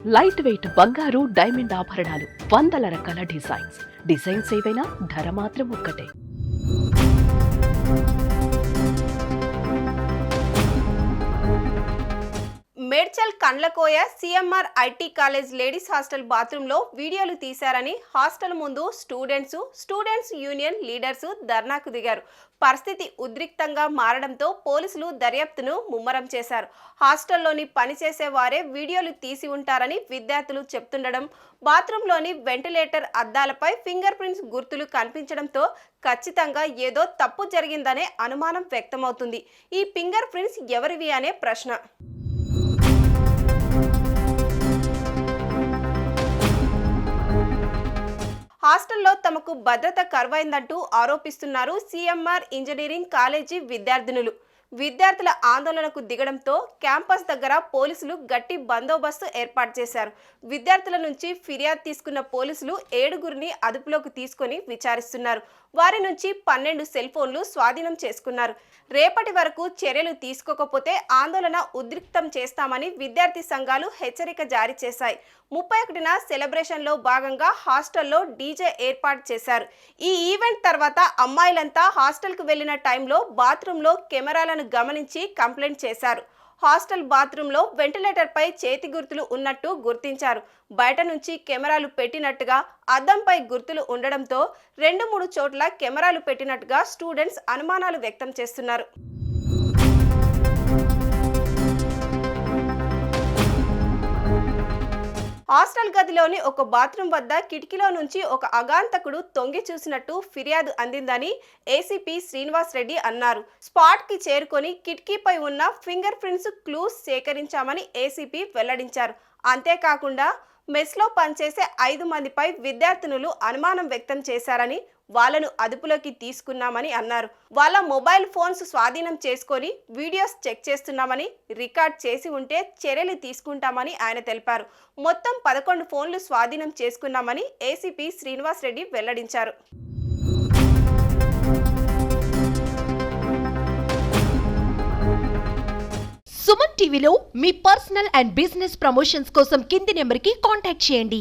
Light weight బంగారు diamond ఆభరణాలు, వందల రకాల డిజైన్స్ ఏవైనా ధర మాత్రం ఒక్కటే. Medchal Kandlakoya CMR IT college ladies hostel బాత్రూంలో వీడియోలు తీశారని హాస్టల్ ముందు స్టూడెంట్స్ యూనియన్ లీడర్స్ ధర్నాకు దిగారు. పరిస్థితి ఉద్రిక్తంగా మారడంతో పోలీసులు దర్యాప్తును ముమ్మరం చేశారు. హాస్టల్లోని పనిచేసే వారే వీడియోలు తీసి ఉంటారని విద్యార్థులు చెప్తుండడం, బాత్రూంలోని వెంటిలేటర్ అద్దాలపై ఫింగర్ ప్రింట్స్ గుర్తులు కనిపించడంతో ఖచ్చితంగా ఏదో తప్పు జరిగిందనే అనుమానం వ్యక్తమవుతుంది. ఈ ఫింగర్ ప్రింట్స్ ఎవరివి అనే ప్రశ్న. హాస్టల్లో తమకు భద్రత కరువైందంటూ ఆరోపిస్తున్నారు సిఎంఆర్ ఇంజనీరింగ్ కాలేజీ విద్యార్థినులు. విద్యార్థుల ఆందోళనకు దిగడంతో క్యాంపస్ దగ్గర పోలీసులు గట్టి బందోబస్తు ఏర్పాటు చేశారు. విద్యార్థుల నుంచి ఫిర్యాదు తీసుకున్న పోలీసులు 7గురిని అదుపులోకి తీసుకొని విచారిస్తున్నారు. వారి నుంచి 12 సెల్ ఫోన్లు స్వాధీనం చేసుకున్నారు. రేపటి వరకు చర్యలు తీసుకోకపోతే ఆందోళన ఉద్రిక్తం చేస్తామని విద్యార్థి సంఘాలు హెచ్చరిక జారీ చేశాయి. 31న సెలబ్రేషన్లో భాగంగా హాస్టల్లో డీజే ఏర్పాటు చేశారు. ఈ ఈవెంట్ తర్వాత అమ్మాయిలంతా హాస్టల్కు వెళ్లిన టైంలో బాత్రూంలో కెమెరాలను గమనించి కంప్లైంట్ చేశారు. హాస్టల్ బాత్రూంలో వెంటిలేటర్పై చేతి గుర్తులు ఉన్నట్టు గుర్తించారు. బయట నుంచి కెమెరాలు పెట్టినట్టుగా అద్దంపై గుర్తులు ఉండడంతో 2-3 చోట్ల కెమెరాలు పెట్టినట్టుగా స్టూడెంట్స్ అనుమానాలు వ్యక్తం చేస్తున్నారు. హాస్టల్ గదిలోని ఒక బాత్రూమ్ వద్ద కిటికీలో నుంచి ఒక అగాంతకుడు తొంగి చూసినట్టు ఫిర్యాదు అందిందని ఏసీపీ శ్రీనివాస్ రెడ్డి అన్నారు. స్పాట్ కి చేరుకొని కిటికీపై ఉన్న ఫింగర్ ప్రింట్స్ క్లూస్ సేకరించామని ఏసీపీ వెల్లడించారు. అంతేకాకుండా మెస్లో పనిచేసే 5 మందిపై విద్యార్థినులు అనుమానం వ్యక్తం చేశారని, వాళ్లను అదుపులోకి తీసుకున్నామని అన్నారు. వాళ్ళ మొబైల్ ఫోన్స్ స్వాధీనం చేసుకొని వీడియోస్ చెక్ చేస్తున్నామని, రికార్డ్ చేసి ఉంటే చర్యలు తీసుకుంటామని ఆయన తెలిపారు. మొత్తం 11 ఫోన్లు స్వాధీనం చేసుకున్నామని ఏసీపీ శ్రీనివాస్ రెడ్డి వెల్లడించారు. సుమన్ టీవీలో మీ పర్సనల్ అండ్ బిజినెస్ ప్రమోషన్స్ కోసం కింది నెంబర్కి కాంటాక్ట్ చేయండి.